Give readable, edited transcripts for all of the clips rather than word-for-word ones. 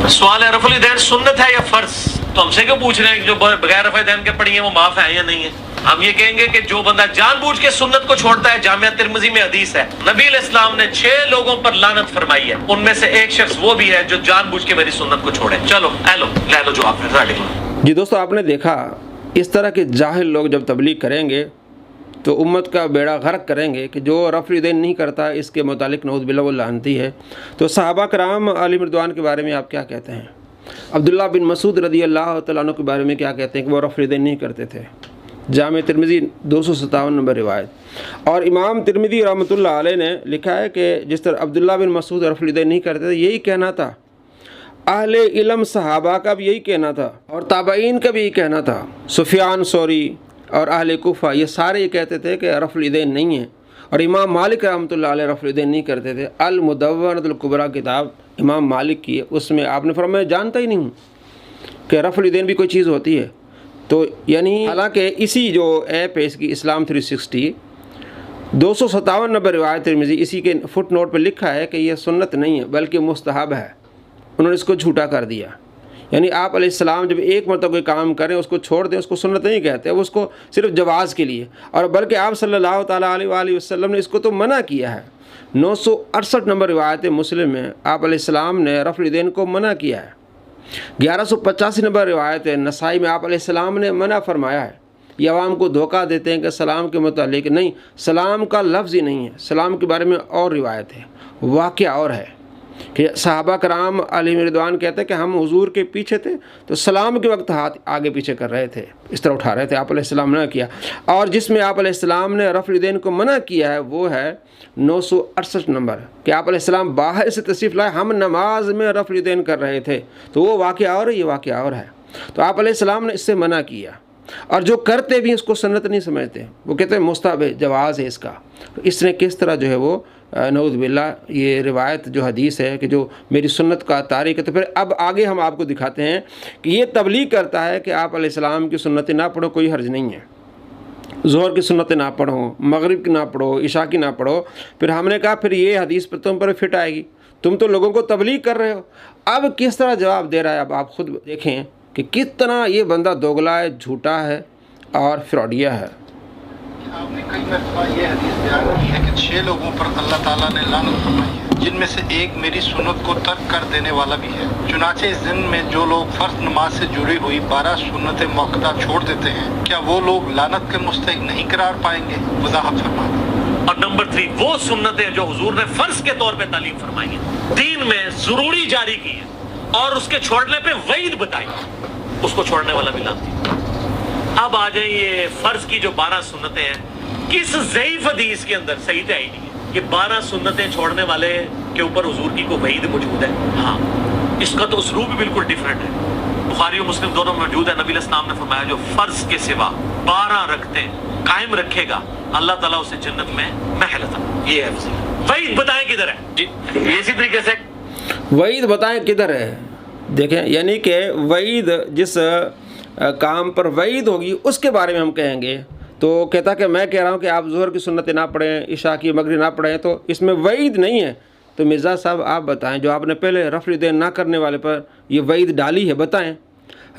सवाल है रफ़ुल यदैन सुन्नत है या फर्ज? तो हमसे क्यों पूछ रहे हैं कि जो बगैर रफ़ा यदैन के पढ़ी है वो माफ है या नहीं है? हम ये कहेंगे कि जो बंदा जानबूझ के सुन्नत को छोड़ता है, जामिया तिरमिज़ी में हदीस है, नबी अलैहिस्सलाम ने 6 लोगों पर लानत फरमाई है, उनमें से एक शख्स वो भी है जो जानबूझ के मेरी सुन्नत को छोड़े। चलो ले लो जवाब फिर। जी दोस्तों, आपने देखा इस तरह के जाहिल लोग जब तबलीग करेंगे तो उम्मत का बेड़ा गर्क करेंगे कि जो रफ़्ल यदैन नहीं करता इसके मुतालिक नऊज़ बिल्लाह वो लानती है। तो सहाबा कराम अलैहिम रिदवान के बारे में आप क्या कहते हैं? अब्दुल्लाह बिन मसूद रज़ी अल्लाह तआला अन्हु के बारे में क्या कहते हैं कि वो रफ़्ल यदैन नहीं करते थे? जामे तिरमिज़ी 257 नंबर रिवायत। और इमाम तिरमिज़ी रहमतुल्लाह अलैह ने लिखा है कि जिस तरह अब्दुल्लाह बिन मसूद रफ़्ल यदैन नहीं करते थे, यही कहना था अहले इल्म सहाबा का भी यही कहना था और ताबईन का भी यही कहना था। सुफियान सौरी और अहले कुफा ये सारे ये कहते थे कि रफ़्ल यदैन नहीं है। और इमाम मालिक रहमतुल्लाह अलैह रफ़्ल यदैन नहीं करते थे। अल मुदव्वनतुल कुबरा किताब इमाम मालिक की है, उसमें आपने फरमाया जानता ही नहीं हूँ कि रफ़्ल यदैन भी कोई चीज़ होती है। तो यानी हालांकि इसी जो ऐप है इसकी इस्लाम 360 257 नंबर रिवायत तिरमिज़ी इसी के फुट नोट पर लिखा है कि यह सुन्नत नहीं है बल्कि मुस्तहब है। उन्होंने इसको झूठा कर दिया। यानी आप अलैहिस्सलाम जब एक मरतबा कोई काम करें उसको छोड़ दें, उसको सुन्नत नहीं कहते, वो उसको सिर्फ जवाज़ के लिए। और बल्कि आप सल्लल्लाहु ताला अलैहि वसल्लम ने इसको तो मना किया है। 968 नंबर रिवायत मुस्लिम में आप अलैहिस्सलाम ने रफ़्ल यदैन को मना किया है। 1185 नंबर रिवायत नसाई में आप अलैहिस्सलाम ने मना फरमाया है। ये अवाम को धोखा देते हैं कि सलाम के मुतालिक नहीं, सलाम का लफ्ज़ ही नहीं है, सलाम के बारे में और रिवायत है, वाक़या और है कि सहाबा कराम अलैहिम रिदवान कहते हैं कि हम हुजूर के पीछे थे तो सलाम के वक्त हाथ आगे पीछे कर रहे थे, इस तरह उठा रहे थे, आप अलैहिस्सलाम ने किया। और जिसमें आप अलैहिस्सलाम ने रफ़्ल यदैन को मना किया है वो है 968 नंबर कि आप अलैहिस्सलाम बाहर से तशरीफ़ लाए, हम नमाज में रफ़्ल यदैन कर रहे थे, तो वो वाक़या और है, ये वाक़या और है। तो आप अलैहिस्सलाम ने इससे मना किया। और जो करते भी इसको सुन्नत नहीं समझते, वो कहते हैं मुस्तहब है, जवाज़ है इसका। तो इसने किस तरह जो है वो नऊज़ बिल्लाह ये रिवायत जो हदीस है कि जो मेरी सुन्नत का तारीक़ है। तो फिर अब आगे हम आपको दिखाते हैं कि ये तबलीग करता है कि आप अलैहिस्सलाम की सुन्नतें ना पढ़ो, कोई हर्ज नहीं है, ज़ोहर की सुन्नतें ना पढ़ो, मगरिब की ना पढ़ो, इशा की ना पढ़ो। फिर हमने कहा फिर ये हदीस पर तुम पर फिट आएगी, तुम तो लोगों को तबलीग कर रहे हो। अब किस तरह जवाब दे रहा है, अब आप ख़ुद देखें कि कितना ये बंदा दोगला है, झूठा है और फ्रॉडिया है। आपने कई मरतबा ये हदीस बयान की है कि 6 लोगों पर अल्लाह ताला ने लानत फरमाई है, जिनमें से एक मेरी सुन्नत को तर्क कर देने वाला भी है। चुनाचे इस दिन में जो लोग फ़र्ज नमाज से जुड़ी हुई 12 सुन्नतें मौक़ूदा छोड़ देते हैं, क्या वो लोग लानत के मुस्तहिक़ नहीं करार पाएंगे? वज़ाहत फरमाएं। और नंबर 3 वो सुन्नतें जो हुजूर ने फ़र्ज के तौर पे तालीम फरमाई है, दीन में ज़रूरी जारी की है और उसके छोड़ने पे वईद बताई, उसको छोड़ने वाला भी लानती। अब आ जाए ये फर्ज की जो 12 सुन्नतें हैं, किस ज़ईफ़ हदीस के अंदर सही तो आई नहीं है कि 12 सुन्नतें छोड़ने वाले के ऊपर हुजूर की कोई वईद मौजूद है। हाँ, इसका तो उसलूब भी बिल्कुल डिफरेंट है। बुखारी और मुस्लिम दोनों में मौजूद है। नबी अलैहिस्सलाम ने फरमाया जो फर्ज के सिवा 12 रखते कायम रखेगा अल्लाह ताला उसे जन्नत में महल अता। ये है वईद, बताएं किधर है जी? इसी तरीके से वईद बताएं किधर है। देखें, यानी कि वईद जिस काम पर वईद होगी उसके बारे में हम कहेंगे। तो कहता कि मैं कह रहा हूँ कि आप ज़ोहर की सुन्नतें ना पढ़ें, इशा की मगरिब ना पढ़ें, तो इसमें वईद नहीं है। तो मिर्ज़ा साहब आप बताएं, जो आपने पहले रफ़्ल यदैन ना करने वाले पर ये वईद डाली है, बताएं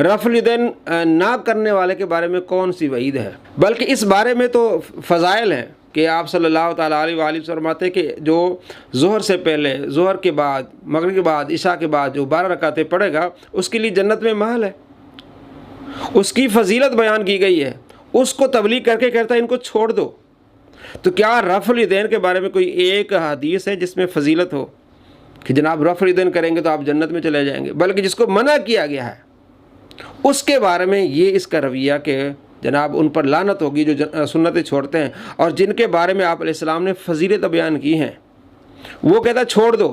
रफ़्ल यदैन ना करने वाले के बारे में कौन सी वईद है? बल्कि इस बारे में तो फ़ज़ाइल हैं कि आप सल्लल्लाहु ताला अलैहि वसल्लम फरमाते कि जो ज़ोहर से पहले, ज़ोहर के बाद, मगरिब के बाद, इशा के बाद जो 12 रकातें पढ़ेगा उसके लिए जन्नत में महल है, उसकी फ़जीलत बयान की गई है। उसको तबलीग करके कहता है इनको छोड़ दो। तो क्या रफ़्ल यदैन के बारे में कोई एक हदीस है जिसमें फ़जीलत हो कि जनाब रफ़्ल यदैन करेंगे तो आप जन्नत में चले जाएंगे? बल्कि जिसको मना किया गया है उसके बारे में ये इसका रवैया कि जनाब उन पर लानत होगी जो सुन्नतें छोड़ते हैं। और जिनके बारे में आप अलैहिस्सलाम ने फ़जीलत बयान की हैं वो कहता छोड़ दो।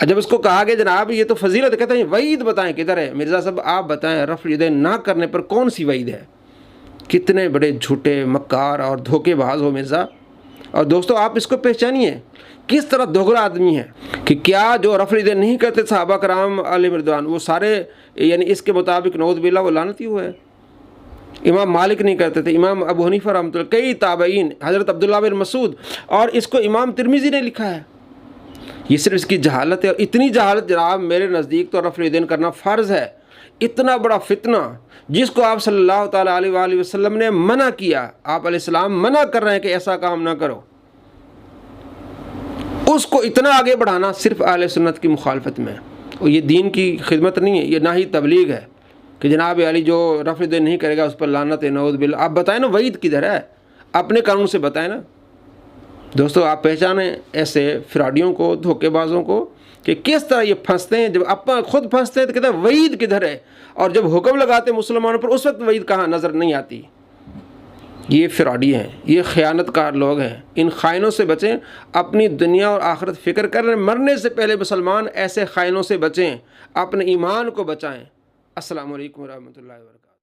जब उसको कहा गया जनाब ये तो फ़जीलत, कहते हैं वईद बताएं किधर है? मिर्ज़ा साहब आप बताएं रफ़्ल यदैन ना करने पर कौन सी वईद है? कितने बड़े झूठे, मक्कार और धोखेबाज हो मिर्ज़ा। और दोस्तों आप इसको पहचानिए किस तरह दोगला आदमी है कि क्या जो रफ़्ल यदैन नहीं करते सहाबा कराम अलैहिम रिदवान वो सारे यानी इसके मुताबिक नऊज़ बिल्लाह वो लानती हुए है। इमाम मालिक नहीं करते थे, इमाम अबू हनीफा रहमतुल्लाह, कई ताबईन, हज़रत अब्दुल्लाह बिन मसूद, और इसको इमाम तिरमिज़ी ने लिखा है یہ صرف اس کی جہالت ہے، اور اتنی جہالت جناب میرے نزدیک تو رفع الیدین کرنا فرض ہے۔ اتنا بڑا فتنہ جس کو آپ صلی اللہ تعالیٰ علیہ وآلہ وسلم نے منع کیا، آپ علیہ السلام منع کر رہے ہیں کہ ایسا کام نہ کرو، اس کو اتنا آگے بڑھانا صرف اہل سنت کی مخالفت میں، اور یہ دین کی خدمت نہیں ہے، یہ نہ ہی تبلیغ ہے کہ جناب علی جو رفع الیدین نہیں کرے گا اس پر لعنت ہے، نعوذ باللہ۔ آپ بتائیں نا وعید کدھر ہے، اپنے قانون سے بتائیں نا۔ دوستو آپ پہچانیں ایسے فراڈیوں کو، دھوکے بازوں کو کہ کس طرح یہ پھنستے ہیں۔ جب اپنا خود پھنستے ہیں تو کہتے ہیں وعید کدھر ہے، اور جب حکم لگاتے ہیں مسلمانوں پر اس وقت وعید کہاں نظر نہیں آتی۔ یہ فراڈی ہیں، یہ خیانت کار لوگ ہیں، ان خائنوں سے بچیں، اپنی دنیا اور آخرت فکر کریں، مرنے سے پہلے مسلمان ایسے خائنوں سے بچیں، اپنے ایمان کو بچائیں۔ السلام علیکم ورحمۃ اللہ وبرکاتہ۔